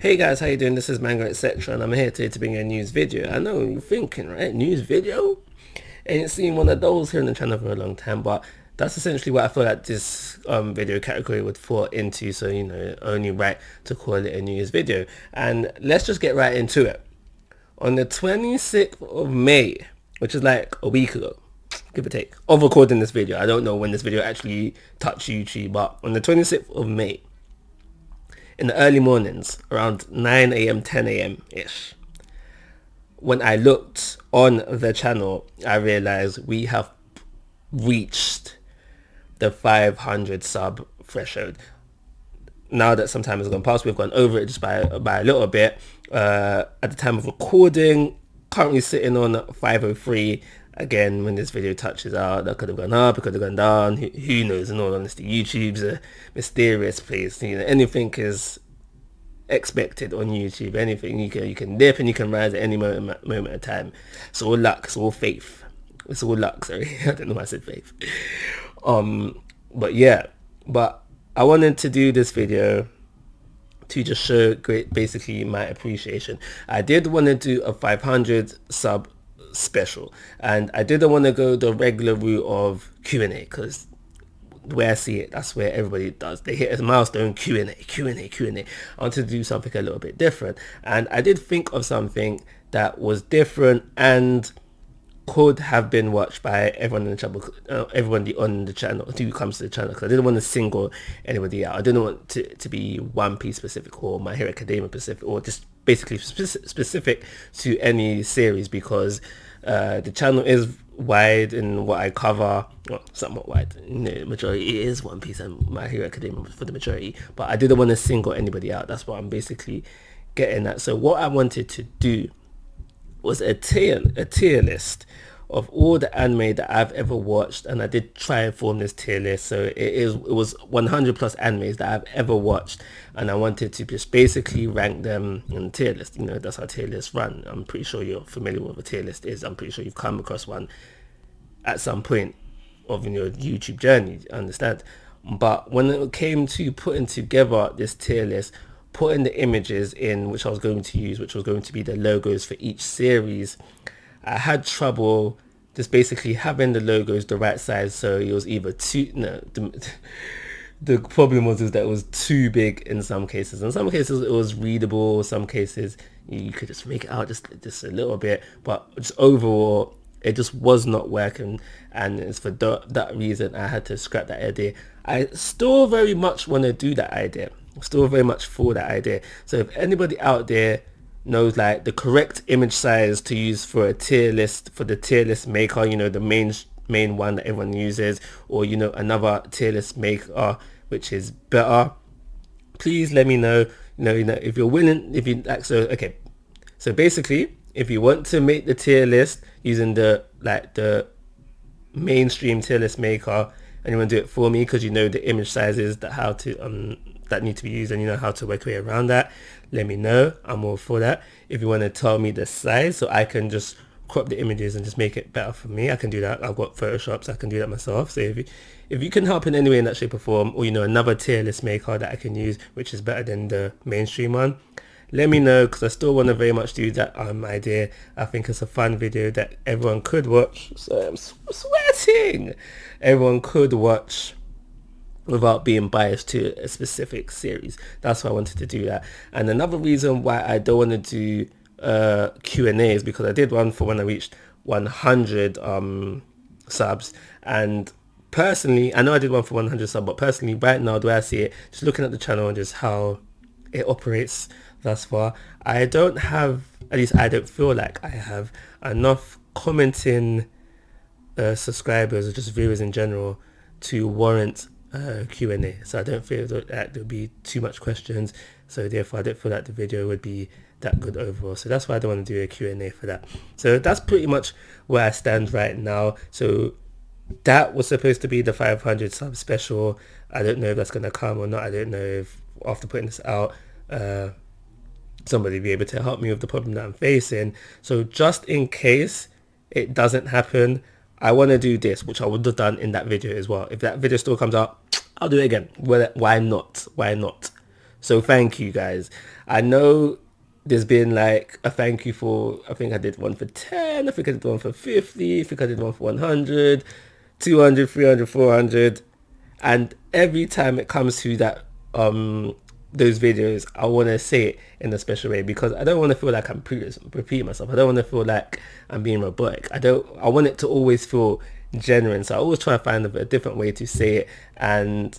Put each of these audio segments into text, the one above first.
Hey guys, how you doing? This is Mango etc. and I'm here today to bring you a news video. I know you're thinking, right? News video? Ain't seen one of those here on the channel for a long time, but that's essentially what I feel like this video category would fall into, so you know, only right to call it a news video. And let's just get right into it. On the 26th of May, which is like a week ago, give or take, of recording this video. I don't know when this video actually touched YouTube, but on the 26th of May, in the early mornings, around 9 a.m, 10 a.m. ish, when I looked on the channel, I realized we have reached the 500 sub threshold. Now that some time has gone past, we've gone over it just by a little bit. At the time of recording, currently sitting on 503. Again, when this video touches out, that could have gone up, it could have gone down. Who knows? In all honesty, YouTube's a mysterious place. You know, anything is expected on YouTube. Anything you can dip and you can rise at any moment of time. It's all luck. It's all faith. It's all luck. Sorry, I don't know why I said faith. But yeah, but I wanted to do this video to just show basically my appreciation. I did want to do a 500 sub special, and I didn't want to go the regular route of Q&A, because where I see it, that's where everybody does. They hit a milestone, Q&A. I wanted to do something a little bit different, and I did think of something that was different and could have been watched by everyone in the channel, everybody on the channel who comes to the channel, because I didn't want to single anybody out. I didn't want to be One Piece specific or My Hero Academia specific, or just basically specific to any series, because the channel is wide in what I cover, well, somewhat wide. In the majority it is One Piece and My Hero Academia for the majority, but I didn't want to single anybody out. That's what I'm basically getting at. So what I wanted to do was a tier list of all the anime that I've ever watched, and I did try and form this tier list. So it was 100 plus animes that I've ever watched, and I wanted to just basically rank them in the tier list. You know, that's how tier lists run. I'm pretty sure you're familiar with what a tier list is. I'm pretty sure you've come across one at some point of your YouTube journey, understand? But when it came to putting together this tier list, putting the images in which I was going to use, which was going to be the logos for each series, I had trouble just basically having the logos the right size. So it was either too, no, the problem was that it was too big in some cases. In some cases it was readable, some cases you could just make it out just a little bit, but just overall it just was not working, and it's for that reason I had to scrap that idea. I still very much want to do that idea, still very much for that idea. So if anybody out there knows like the correct image size to use for a tier list, for the tier list maker, you know, the main one that everyone uses, or you know, another tier list maker which is better, please let me know. You know if you're willing, if you like. So okay, so basically if you want to make the tier list using the mainstream tier list maker, and you want to do it for me because you know the image sizes that how to that need to be used, and you know how to work your way around that, let me know. I'm all for that. If you want to tell me the size so I can just crop the images and just make it better for me, I can do that. I've got Photoshop, so I can do that myself. So if you can help in any way in that shape or form, or you know, another tier list maker that I can use which is better than the mainstream one, let me know, because I still want to very much do that idea. I think it's a fun video that everyone could watch. So I'm sweating. Everyone could watch without being biased to a specific series. That's why I wanted to do that. And another reason why I don't want to do Q&A is because I did one for when I reached 100 subs, and personally, I know I did one for 100 subs, but personally right now, the way I see it, just looking at the channel and just how it operates thus far, I don't have, at least I don't feel like I have enough commenting subscribers or just viewers in general to warrant Q&A. So I don't feel that there'll be too much questions, so therefore I don't feel like the video would be that good overall. So that's why I don't want to do a Q&A for that. So that's pretty much where I stand right now. So that was supposed to be the 500 sub special. I don't know if that's going to come or not. I don't know if after putting this out somebody will be able to help me with the problem that I'm facing. So just in case it doesn't happen, I want to do this, which I would have done in that video as well. If that video still comes out, I'll do it again. Why not? So thank you guys. I know there's been like a thank you for, I think I did one for 10, I think I did one for 50, I think I did one for 100, 200, 300, 400. And every time it comes to that, those videos, I want to say it in a special way because I don't want to feel like I'm repeating myself. I don't want to feel like I'm being robotic. I want it to always feel genuine. So I always try to find a different way to say it. And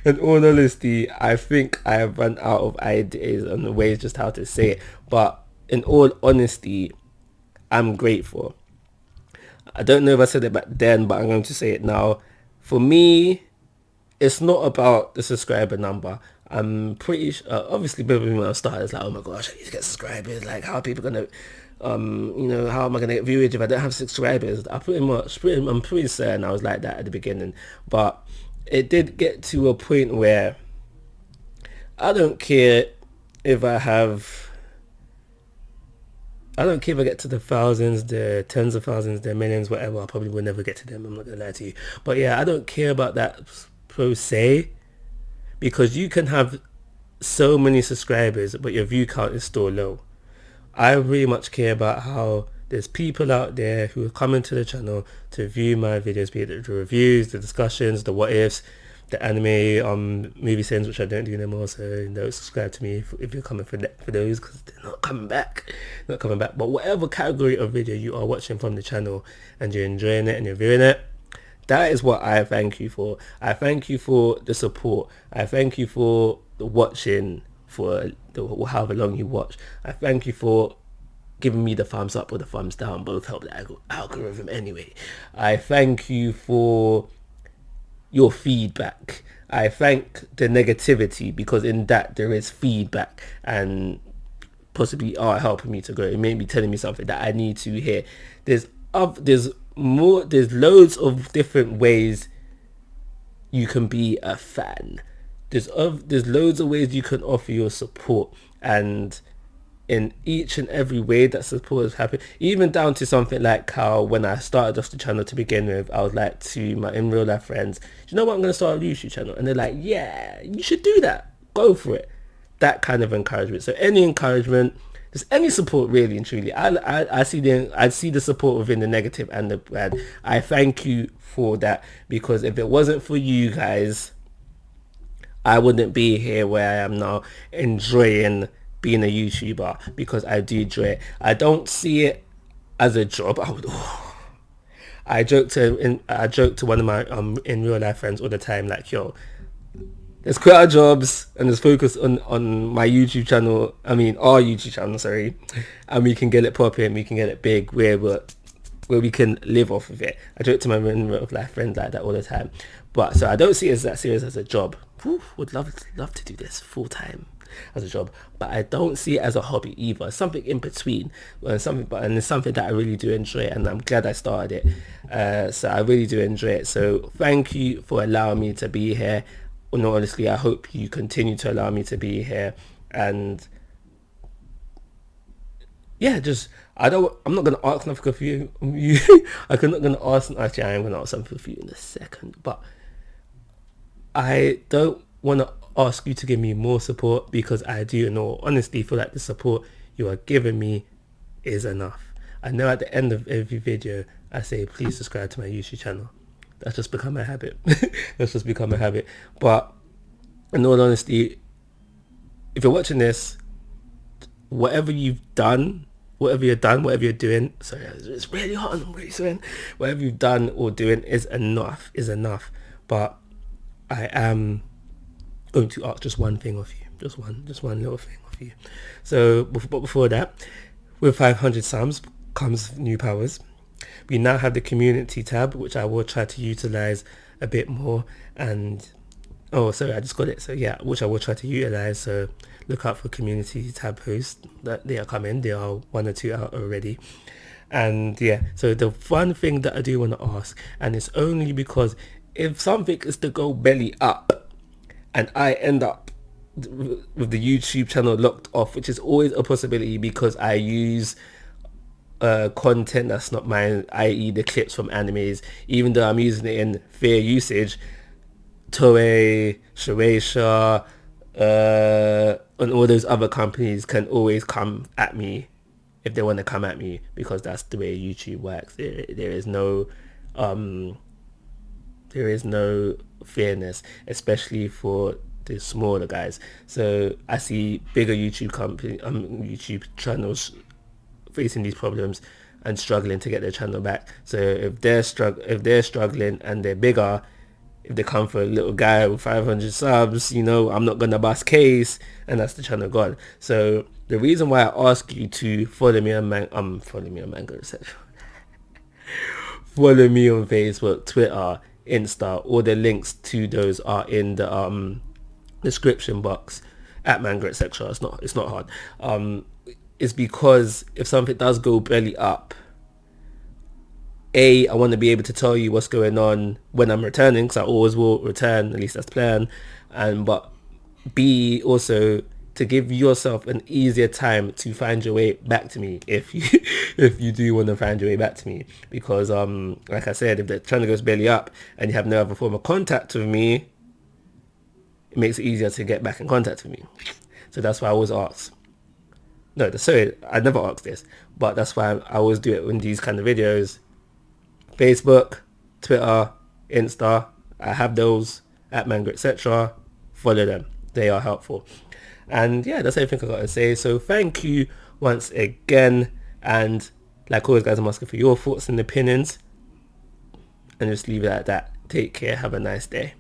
in all honesty, I think I have run out of ideas and ways just how to say it. But in all honesty, I'm grateful. I don't know if I said it back then, but I'm going to say it now. For me, it's not about the subscriber number. I'm pretty sure, obviously, when I started, it's like, oh my gosh, I need to get subscribers. Like, how are people gonna, how am I gonna get viewage if I don't have subscribers? I'm pretty certain I was like that at the beginning, but it did get to a point where I don't care if I have. I don't care if I get to the thousands, the tens of thousands, the millions, whatever. I probably will never get to them. I'm not gonna lie to you, but yeah, I don't care about that per se. Because you can have so many subscribers, but your view count is still low. I really much care about how there's people out there who are coming to the channel to view my videos, be it the reviews, the discussions, the what ifs, the anime movie scenes, which I don't do anymore. So don't subscribe to me if you're coming for those, because they're not coming back. But whatever category of video you are watching from the channel and you're enjoying it and you're viewing it, that is what I thank you for. I thank you for the support. I thank you for the watching for however long you watch. I thank you for giving me the thumbs up or the thumbs down. Both help the algorithm anyway. I thank you for your feedback. I thank the negativity because in that there is feedback and possibly are helping me to grow. It may be telling me something that I need to hear. There's loads of different ways you can be a fan. There's loads of ways you can offer your support, and in each and every way that support is happening, even down to something like how when I started off the channel to begin with, I was like to my in real life friends, you know what, I'm going to start a YouTube channel, and they're like, yeah, you should do that, go for it. That kind of encouragement. So any encouragement, just any support, really and truly. I see the support within the negative and the bad. I thank you for that, because if it wasn't for you guys, I wouldn't be here where I am now, enjoying being a YouTuber, because I do enjoy it. I don't see it as a job. I joke to one of my in real life friends all the time, like, yo, let's quit our jobs and let's focus on my YouTube channel. I mean, our YouTube channel, sorry. And we can get it popping, we can get it big, where we can live off of it. I joke to my real life friends like that all the time. But so I don't see it as that serious as a job. Would love to do this full time as a job, but I don't see it as a hobby either. It's something in between, and it's something that I really do enjoy, and I'm glad I started it. So I really do enjoy it. So thank you for allowing me to be here. No, honestly, I hope you continue to allow me to be here. And yeah, I'm not gonna ask nothing for you. I'm not gonna ask. Actually, I am gonna ask something for you in a second, but I don't want to ask you to give me more support, because I do, in all honesty, feel like the support you are giving me is enough. I know at the end of every video I say, please subscribe to my YouTube channel. That's just become a habit. But in all honesty, if you're watching this, whatever you're doing, sorry, it's really hot and I'm really sweating. Whatever you've done or doing is enough. But I am going to ask just one thing of you, just one little thing of you. So before that, with 500 subs comes new powers. We now have the community tab, which I will try to utilize a bit more. And I just got it. So yeah, which I will try to utilize. So look out for community tab posts that they are coming. There are 1 or 2 out already. And yeah, so the one thing that I do want to ask, and it's only because if something is to go belly up and I end up with the YouTube channel locked off, which is always a possibility because I use content that's not mine, i.e. the clips from animes, even though I'm using it in fair usage. Toei, Shueisha, and all those other companies can always come at me if they want to come at me, because that's the way YouTube works. There is no there is no fairness, especially for the smaller guys. So I see bigger YouTube channels facing these problems and struggling to get their channel back. So if they're struggling and they're bigger, if they come for a little guy with 500 subs, I'm not gonna bust case, and that's the channel gone. So the reason why I ask you to follow me on Mango, etc. Follow me on Facebook, Twitter, Insta. All the links to those are in the description box at Mango, etc. It's not hard. It's because if something does go belly up, I want to be able to tell you what's going on when I'm returning, because I always will return, at least that's the plan. But B, also to give yourself an easier time to find your way back to me, if you if you do want to find your way back to me. Because like I said, if the channel goes belly up and you have no other form of contact with me, it makes it easier to get back in contact with me. So that's why I always ask. No, sorry, I never ask this, but that's why I always do it in these kind of videos. Facebook, Twitter, Insta, I have those at Mango, etc. Follow them, they are helpful. And yeah, that's everything I got to say. So thank you once again, and like always guys, I'm asking for your thoughts and opinions, and just leave it at that. Take care, have a nice day.